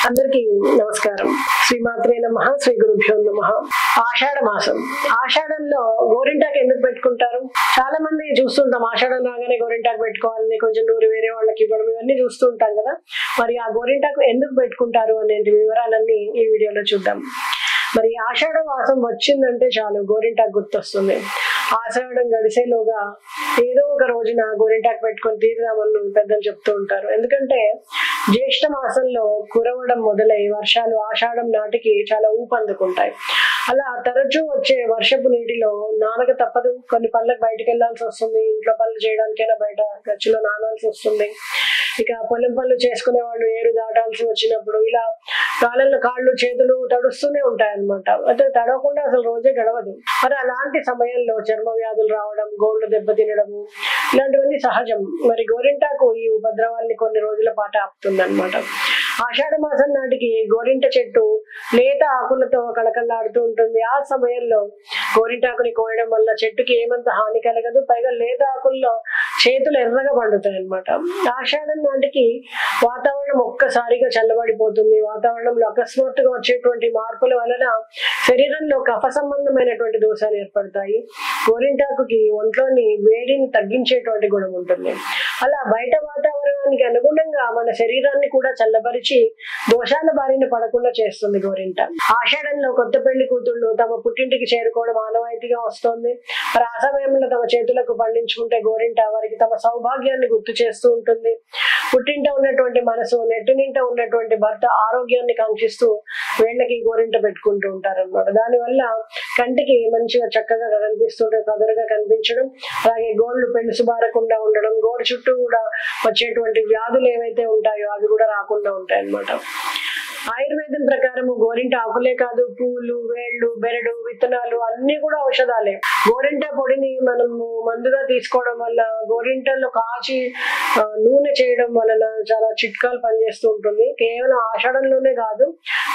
అందరికీ నమస్కారం. శ్రీమాత్రే నమః, శ్రీ గురుభ్యో నమః. ఆషాఢ మాసం. ఆషాఢంలో గోరింటాకు ఎందుకు పెట్టుకుంటారు? చాలా మంది చూస్తుంటాం, ఆషాఢం రాగానే గోరింటాకు పెట్టుకోవాలని కొంచెం నూరు వేరే వాళ్ళకి ఇవ్వడం ఇవన్నీ చూస్తూ ఉంటాం కదా. మరి ఆ గోరింటాకు ఎందుకు పెట్టుకుంటారు అనే వివరాలన్నీ ఈ వీడియోలో చూద్దాం. మరి ఆషాఢ మాసం వచ్చిందంటే చాలు గోరింటాకు గుర్తొస్తుంది. ఆషాఢం గడిసేలోగా ఏదో ఒక రోజున గోరింటాకు పెట్టుకొని తీరుదామని పెద్దలు చెప్తూ ఉంటారు. ఎందుకంటే జ్యేష్ఠ మాసంలో కురవడం మొదలై వర్షాలు ఆషాఢం నాటికి చాలా ఊపందుకుంటాయి. అలా తరచూ వచ్చే వర్షపు నీటిలో నానక తప్పదు. కొన్ని పనులకు బయటకు వెళ్లాల్సి వస్తుంది, ఇంట్లో పనులు చేయడానికైనా బయట గచ్చులో నానాల్సి వస్తుంది. ఇక పొలం పనులు చేసుకునే వాళ్ళు ఏరు దాటాల్సి వచ్చినప్పుడు ఇలా కాళ్ళల్లో కాళ్ళు చేతులు తడుస్తూనే ఉంటాయి అన్నమాట. అంటే తడవకుండా అసలు రోజే గడవదు. మరి అలాంటి సమయంలో చర్మ వ్యాధులు రావడం, గోళ్లు దెబ్బతినడము ఇలాంటివన్నీ సహజం. మరి గోరింటాకు ఈ ఉపద్రవాల్ని కొన్ని రోజుల పాటు ఆపుతుంది అన్నమాట. ఆషాఢ మాసం నాటికి గోరింట చెట్టు లేత ఆకులతో కళకళలాడుతూ ఉంటుంది. ఆ సమయంలో గోరింటాకుని కోయడం వల్ల చెట్టుకి ఏమంత హాని కలగదు. పైగా లేత ఆకుల్లో చేతులు ఎర్రగా పండుతాయి అన్నమాట. ఆషాఢం నాటికి వాతావరణం ఒక్కసారిగా చల్లబడిపోతుంది. వాతావరణంలో అకస్మాత్తుగా వచ్చేటువంటి మార్పుల వలన శరీరంలో కఫ సంబంధమైనటువంటి దోషాలు ఏర్పడతాయి. గోరింటాకుకి ఒంట్లోని వేడిని తగ్గించేటువంటి గుణం ఉంటుంది. అలా బయట వాతావరణానికి అనుగుణంగా మన శరీరాన్ని కూడా చల్లబరిచి దోషాల బారిన పడకుండా చేస్తుంది గోరింట. ఆషాఢంలో కొత్త పెళ్లి కూతుళ్ళు తమ పుట్టింటికి చేరుకోవడం ఆనవాయితీగా వస్తుంది. మరి ఆ సమయంలో తమ చేతులకు పండించుకుంటే గోరింట వారికి తమ సౌభాగ్యాన్ని గుర్తు చేస్తూ ఉంటుంది. పుట్టింట ఉన్నటువంటి మనసు, నెట్టినింట ఉన్నటువంటి భర్త ఆరోగ్యాన్ని కాంక్షిస్తూ వేళ్ళకి గోరింట పెట్టుకుంటూ ఉంటారు అన్నమాట. దానివల్ల కంటికి మంచిగా చక్కగా కనిపిస్తుంటే కదురుగా కనిపించడం, అలాగే గోళ్ళు పెళ్లి బారకుండా ఉండడం, గోరు చుట్టూ కూడా వచ్చేటువంటి వ్యాధులు ఏవైతే ఉంటాయో అవి కూడా రాకుండా ఉంటాయి అన్నమాట. ఆయుర్వేదం ప్రకారము గోరింట ఆకులే కాదు, పూలు, వేళ్ళు, బెరడు, విత్తనాలు అన్ని కూడా ఔషధాలే. గోరింట పొడిని మనము మందుగా తీసుకోవడం వల్ల, గోరింటలో కాచి నూనె చేయడం వలన చాలా చిట్కాలు పనిచేస్తూ ఉంటుంది. కేవలం ఆషాఢంలోనే కాదు,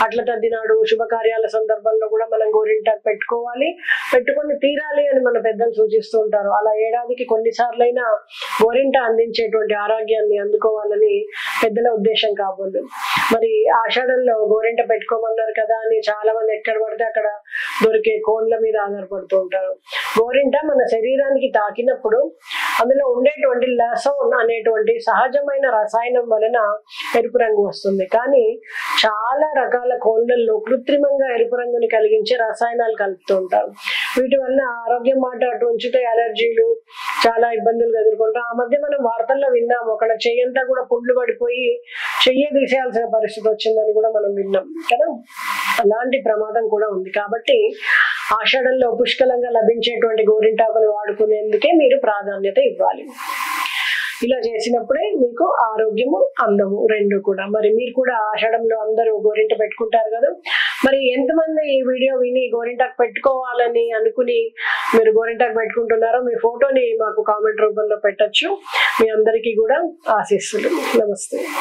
అట్ల తద్దినాడు శుభకార్యాల సందర్భంలో కూడా మనం గోరింట పెట్టుకోవాలి, పెట్టుకొని తీరాలి అని మన పెద్దలు సూచిస్తూ ఉంటారు. అలా ఏడాదికి కొన్నిసార్లైనా గోరింట అందించేటువంటి ఆరోగ్యాన్ని అందుకోవాలని పెద్దల ఉద్దేశం కాబోలు. మరి ఆషాఢంలో గోరింట పెట్టుకోమన్నారు కదా అని చాలా మంది ఎక్కడ పడితే అక్కడ దొరికే కోన్ల మీద ఆధారపడుతూ ఉంటారు. గోరింట మన శరీరానికి తాకినప్పుడు అందులో ఉండేటువంటి లసోన్ అనేటువంటి సహజమైన రసాయనం వలన ఎరుపు రంగు వస్తుంది. కానీ చాలా రకాల కోన్లలో కృత్రిమంగా ఎరుపు రంగుని కలిగించే రసాయనాలు కలుపుతూ ఉంటారు. వీటి వల్ల ఆరోగ్యం మాట అటు ఉంచితే అలర్జీలు చాలా ఇబ్బందులు ఎదుర్కొంటాం. ఆ మధ్య మనం వార్తల్లో విన్నాము, అక్కడ చెయ్యంతా కూడా పుండ్లు పడిపోయి చెయ్యే తీసేయాల్సిన పరిస్థితి వచ్చిందని కూడా మనం విన్నాం కదా. అలాంటి ప్రమాదం కూడా ఉంది. కాబట్టి ఆషాఢంలో పుష్కలంగా లభించేటువంటి గోరింటాకుని వాడుకునేందుకే మీరు ప్రాధాన్యత ఇవ్వాలి. ఇలా చేసినప్పుడే మీకు ఆరోగ్యము, అందము రెండు కూడా. మరి మీరు కూడా ఆషాఢంలో అందరూ గోరింట పెట్టుకుంటారు కదా. మరి ఎంతమంది ఈ వీడియో విని గోరింటాకు పెట్టుకోవాలని అనుకుని మీరు గోరింటాకు పెట్టుకుంటున్నారో మీ ఫోటోని మాకు కామెంట్ రూపంలో పెట్టచ్చు. మీ అందరికీ కూడా ఆశీస్సులు. నమస్తే.